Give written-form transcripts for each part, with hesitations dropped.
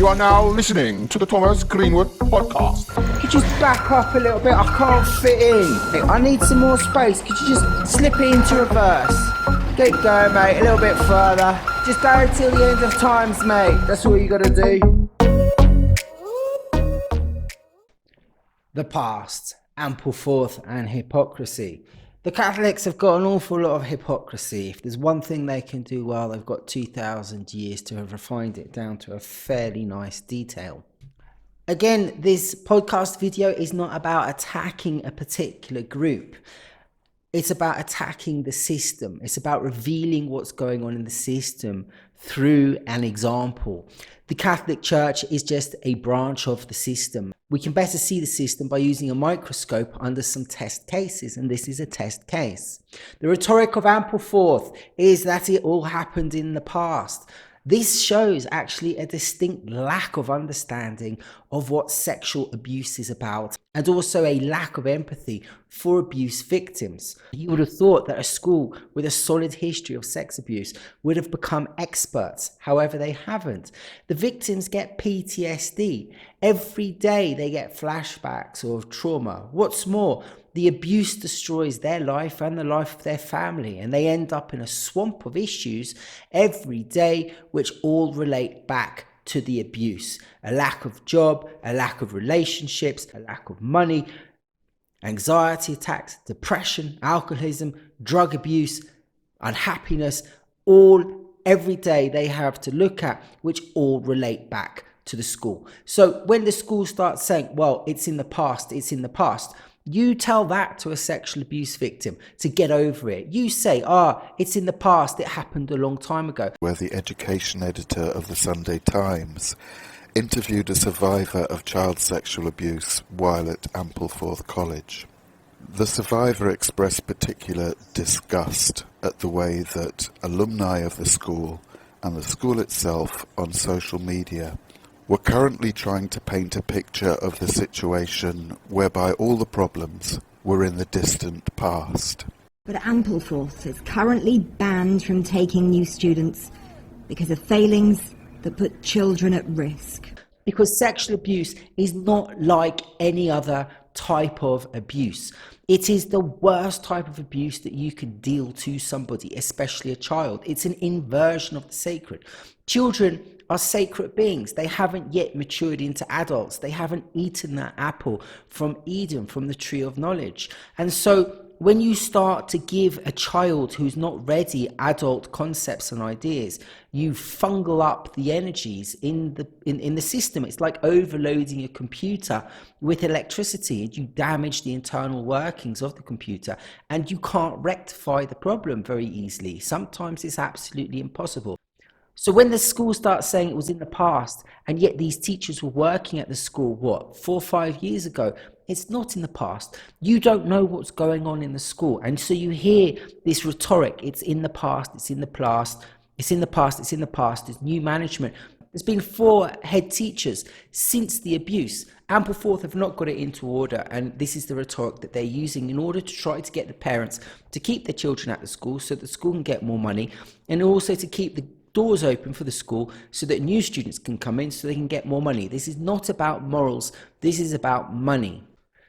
You are now listening to the Thomas Greenwood podcast. Could you just back up a little bit? I can't fit in. I need some more space. Could you just slip it into reverse? Keep going, mate. A little bit further. Just go till the end of times, mate. That's all you gotta do. The past, Ampleforth and hypocrisy. The Catholics have got an awful lot of hypocrisy. If there's one thing they can do well, they've got 2,000 years to have refined it down to a fairly nice detail. Again, this podcast video is not about attacking a particular group. It's about attacking the system. It's about revealing what's going on in the system through an example. The Catholic Church is just a branch of the system. We can better see the system by using a microscope under some test cases, and this is a test case. The rhetoric of Ampleforth is that it all happened in the past. This shows actually a distinct lack of understanding of what sexual abuse is about, and also a lack of empathy for abuse victims. You would have thought that a school with a solid history of sex abuse would have become experts. However, they haven't. The victims get PTSD. Every day they get flashbacks of trauma. What's more, the abuse destroys their life and the life of their family, and they end up in a swamp of issues every day which all relate back to the abuse. A lack of job, a lack of relationships, a lack of money, anxiety attacks, depression, alcoholism, drug abuse, unhappiness, all every day they have to look at, which all relate back to the school. So when the school starts saying, well, it's in the past, you tell that to a sexual abuse victim to get over it. You say, it's in the past, it happened a long time ago. Where the education editor of the Sunday Times interviewed a survivor of child sexual abuse while at Ampleforth College. The survivor expressed particular disgust at the way that alumni of the school and the school itself on social media were currently trying to paint a picture of the situation whereby all the problems were in the distant past. But Ampleforth is currently banned from taking new students because of failings that put children at risk. Because sexual abuse is not like any other type of abuse. It is the worst type of abuse that you can deal to somebody, especially a child. It's an inversion of the sacred. Children are sacred beings. They haven't yet matured into adults. They haven't eaten that apple from Eden, from the tree of knowledge. And so when you start to give a child who's not ready adult concepts and ideas, you fungal up the energies in the system. It's like overloading a computer with electricity, and you damage the internal workings of the computer, and you can't rectify the problem very easily. Sometimes it's absolutely impossible. So when the school starts saying it was in the past, and yet these teachers were working at the school, 4 or 5 years ago, it's not in the past. You don't know what's going on in the school. And so you hear this rhetoric, it's in the past, it's in the past, it's in the past, it's in the past, there's new management. There's been 4 head teachers since the abuse. Ampleforth have not got it into order, and this is the rhetoric that they're using in order to try to get the parents to keep their children at the school so the school can get more money, and also to keep the doors open for the school so that new students can come in so they can get more money. This is not about morals, this is about money.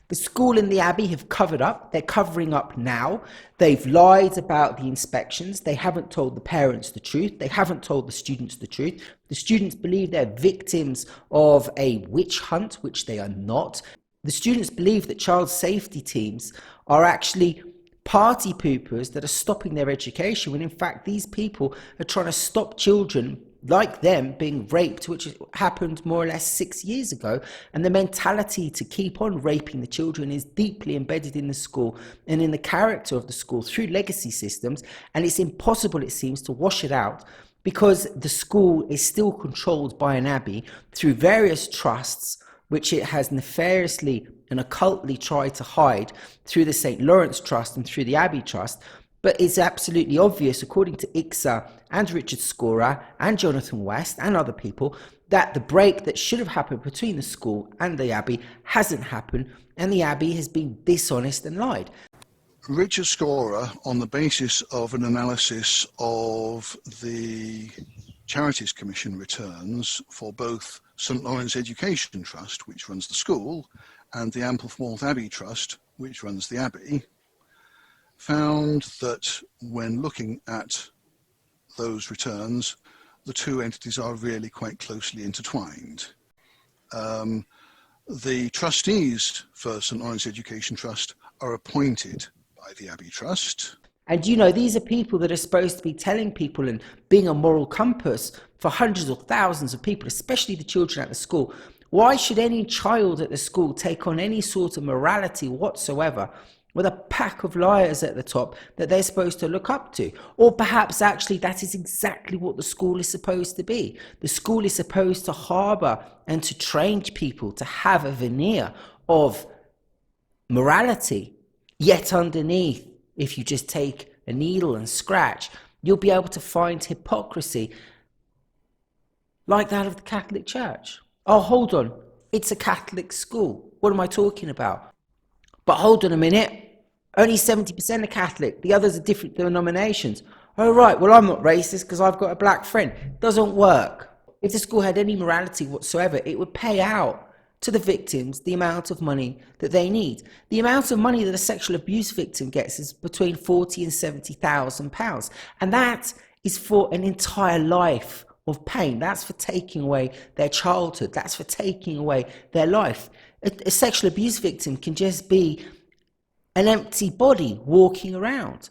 The school and the Abbey have covered up. They're covering up now. They've lied about the inspections. They haven't told the parents the truth. They haven't told the students the truth. The students believe they're victims of a witch hunt, which they are not. The students believe that child safety teams are actually party poopers that are stopping their education, when in fact these people are trying to stop children like them being raped, which happened more or less 6 years ago. And the mentality to keep on raping the children is deeply embedded in the school and in the character of the school through legacy systems, and it's impossible, it seems, to wash it out because the school is still controlled by an abbey through various trusts which it has nefariously and occultly tried to hide through the St. Lawrence Trust and through the Abbey Trust. But it's absolutely obvious, according to ICSA and Richard Scorer and Jonathan West and other people, that the break that should have happened between the school and the Abbey hasn't happened, and the Abbey has been dishonest and lied. Richard Scorer, on the basis of an analysis of the Charities Commission returns for both St Lawrence Education Trust, which runs the school, and the Ampleforth Abbey Trust, which runs the abbey, found that when looking at those returns, the two entities are really quite closely intertwined. The trustees for St Lawrence Education Trust are appointed by the Abbey Trust. And you know, these are people that are supposed to be telling people and being a moral compass for hundreds or thousands of people, especially the children at the school. Why should any child at the school take on any sort of morality whatsoever with a pack of liars at the top that they're supposed to look up to? Or perhaps actually that is exactly what the school is supposed to be. The school is supposed to harbour and to train people to have a veneer of morality, yet underneath, if you just take a needle and scratch, you'll be able to find hypocrisy like that of the Catholic Church. Oh, hold on, it's a Catholic school. What am I talking about? But hold on a minute, only 70% are Catholic. The others are different denominations. Oh, right, well, I'm not racist because I've got a black friend. Doesn't work. If the school had any morality whatsoever, it would pay out to the victims the amount of money that they need. The amount of money that a sexual abuse victim gets is between £40,000 and £70,000. And that is for an entire life of pain. That's for taking away their childhood. That's for taking away their life. A sexual abuse victim can just be an empty body walking around.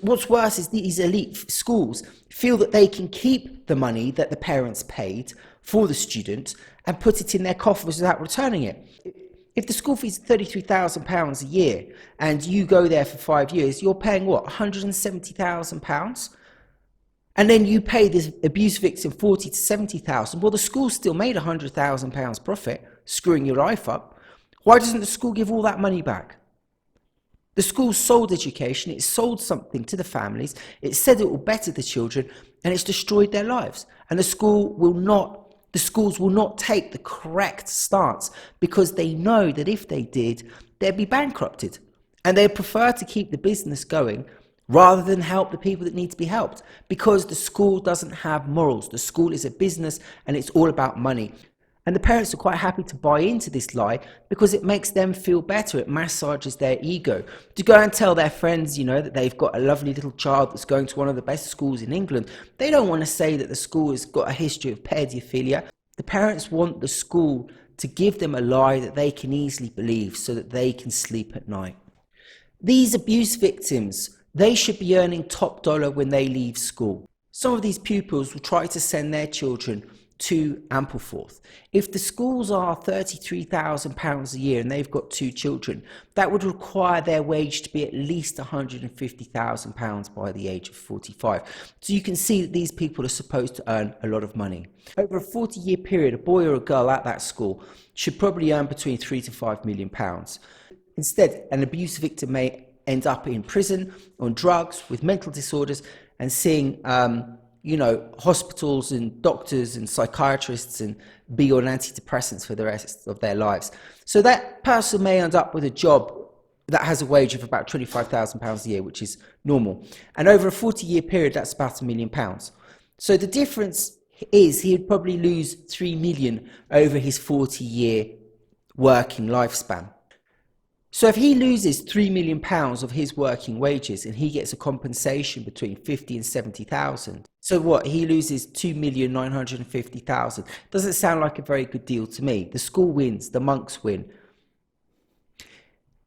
What's worse is these elite schools feel that they can keep the money that the parents paid for the student and put it in their coffers without returning it. If the school fees are £33,000 a year and you go there for 5 years, you're paying what, £170,000? And then you pay this abuse victim £40,000 to £70,000. Well, the school still made £100,000 profit, screwing your life up. Why doesn't the school give all that money back? The school sold education, it sold something to the families, it said it will better the children, and it's destroyed their lives. And the schools will not take the correct stance because they know that if they did, they'd be bankrupted. And they prefer to keep the business going rather than help the people that need to be helped, because the school doesn't have morals. The school is a business and it's all about money. And the parents are quite happy to buy into this lie because it makes them feel better. It massages their ego. To go and tell their friends, you know, that they've got a lovely little child that's going to one of the best schools in England, they don't want to say that the school has got a history of paedophilia. The parents want the school to give them a lie that they can easily believe so that they can sleep at night. These abuse victims, they should be earning top dollar when they leave school. Some of these pupils will try to send their children to Ampleforth. If the schools are £33,000 a year and they've got 2 children, that would require their wage to be at least £150,000 by the age of 45. So you can see that these people are supposed to earn a lot of money. Over a 40-year period, a boy or a girl at that school should probably earn between £3 to £5 million. Instead, an abuse victim may end up in prison, on drugs, with mental disorders, and seeing hospitals and doctors and psychiatrists and be on antidepressants for the rest of their lives. So that person may end up with a job that has a wage of about £25,000 a year, which is normal. And over a 40-year period, that's about £1 million. So the difference is he'd probably lose £3 million over his 40-year working lifespan. So if he loses £3 million of his working wages and he gets a compensation between 50 and 70,000, so what, he loses 2,950,000. Doesn't sound like a very good deal to me. The school wins, the monks win.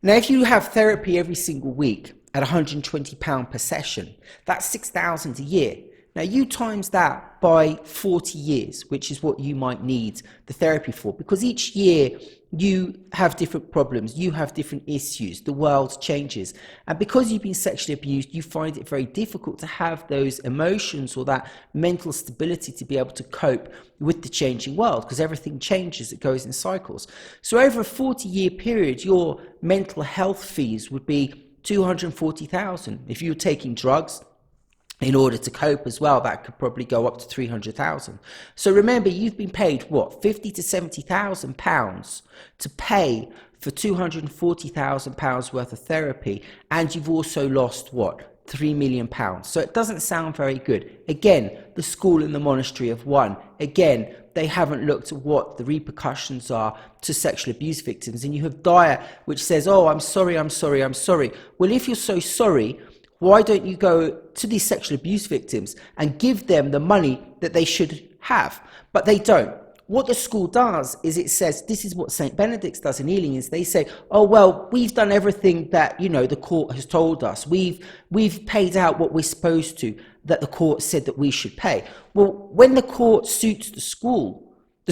Now, if you have therapy every single week at £120 per session, that's 6,000 a year. Now, you times that by 40 years, which is what you might need the therapy for, because each year you have different problems, you have different issues, the world changes. And because you've been sexually abused, you find it very difficult to have those emotions or that mental stability to be able to cope with the changing world, because everything changes, it goes in cycles. So over a 40-year period, your mental health fees would be 240,000. If you're taking drugs, in order to cope as well, that could probably go up to 300,000. So remember, you've been paid what, 50 to 70,000 pounds to pay for 240,000 pounds worth of therapy, and you've also lost what, £3 million. So it doesn't sound very good. Again, the school and the monastery have won. Again, they haven't looked at what the repercussions are to sexual abuse victims. And you have Dyer, which says, oh, I'm sorry, I'm sorry, I'm sorry. Well, if you're so sorry, why don't you go to these sexual abuse victims and give them the money that they should have? But they don't. What the school does is it says, this is what St. Benedict's does in Ealing, is they say, oh, well, we've done everything that, the court has told us. We've paid out what we're supposed to, that the court said that we should pay. Well, when the court suits the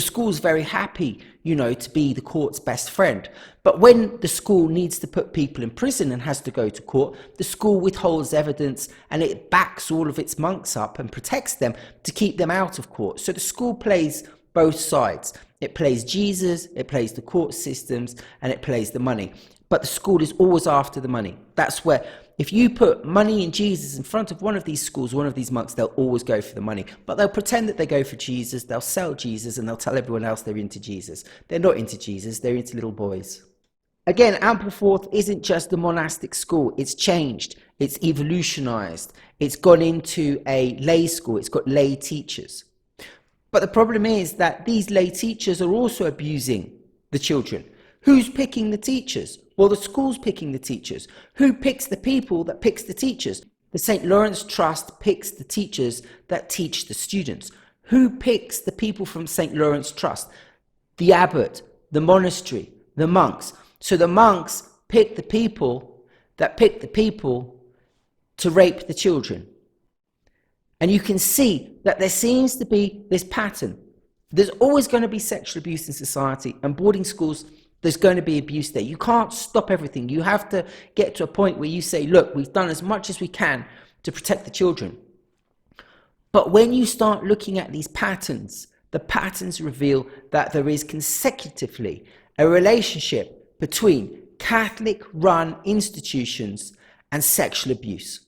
school's very happy, to be the court's best friend. But when the school needs to put people in prison and has to go to court, the school withholds evidence and it backs all of its monks up and protects them to keep them out of court. So the school plays both sides. It plays Jesus, it plays the court systems, and it plays the money. But the school is always after the money. That's where, if you put money and Jesus in front of one of these schools, one of these monks, they'll always go for the money. But they'll pretend that they go for Jesus, they'll sell Jesus, and they'll tell everyone else they're into Jesus. They're not into Jesus, they're into little boys. Again, Ampleforth isn't just a monastic school. It's changed, it's evolutionized, it's gone into a lay school, it's got lay teachers. But the problem is that these lay teachers are also abusing the children. Who's picking the teachers? Well, the school's picking the teachers. Who picks the people that picks the teachers? The St. Lawrence Trust picks the teachers that teach the students. Who picks the people from St. Lawrence Trust? The abbot, the monastery, the monks. So the monks pick the people that pick the people to rape the children. And you can see that there seems to be this pattern. There's always going to be sexual abuse in society, and boarding schools, there's going to be abuse there. You can't stop everything. You have to get to a point where you say, look, we've done as much as we can to protect the children. But when you start looking at these patterns, the patterns reveal that there is consecutively a relationship between Catholic-run institutions and sexual abuse.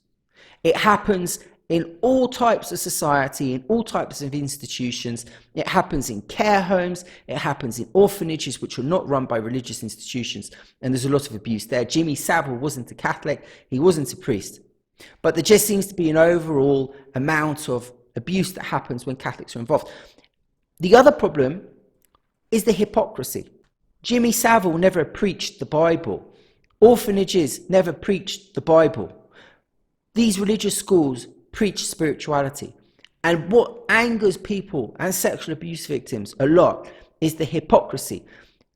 It happens in all types of society, in all types of institutions. It happens in care homes, it happens in orphanages, which are not run by religious institutions, and there's a lot of abuse there. Jimmy Savile wasn't a Catholic, he wasn't a priest. But there just seems to be an overall amount of abuse that happens when Catholics are involved. The other problem is the hypocrisy. Jimmy Savile never preached the Bible. Orphanages never preached the Bible. These religious schools preach spirituality. And what angers people and sexual abuse victims a lot is the hypocrisy.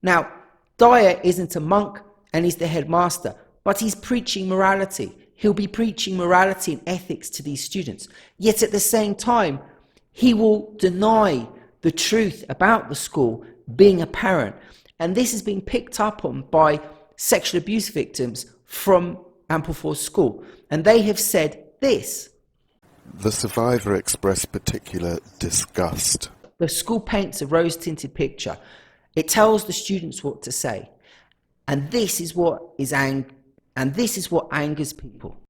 Now, Dyer isn't a monk and he's the headmaster, but he's preaching morality. He'll be preaching morality and ethics to these students. Yet at the same time, he will deny the truth about the school being a parent. And this has been picked up on by sexual abuse victims from Ampleforth School. And they have said this. The survivor expressed particular disgust. The school paints a rose-tinted picture. It tells the students what to say. And this is what angers people.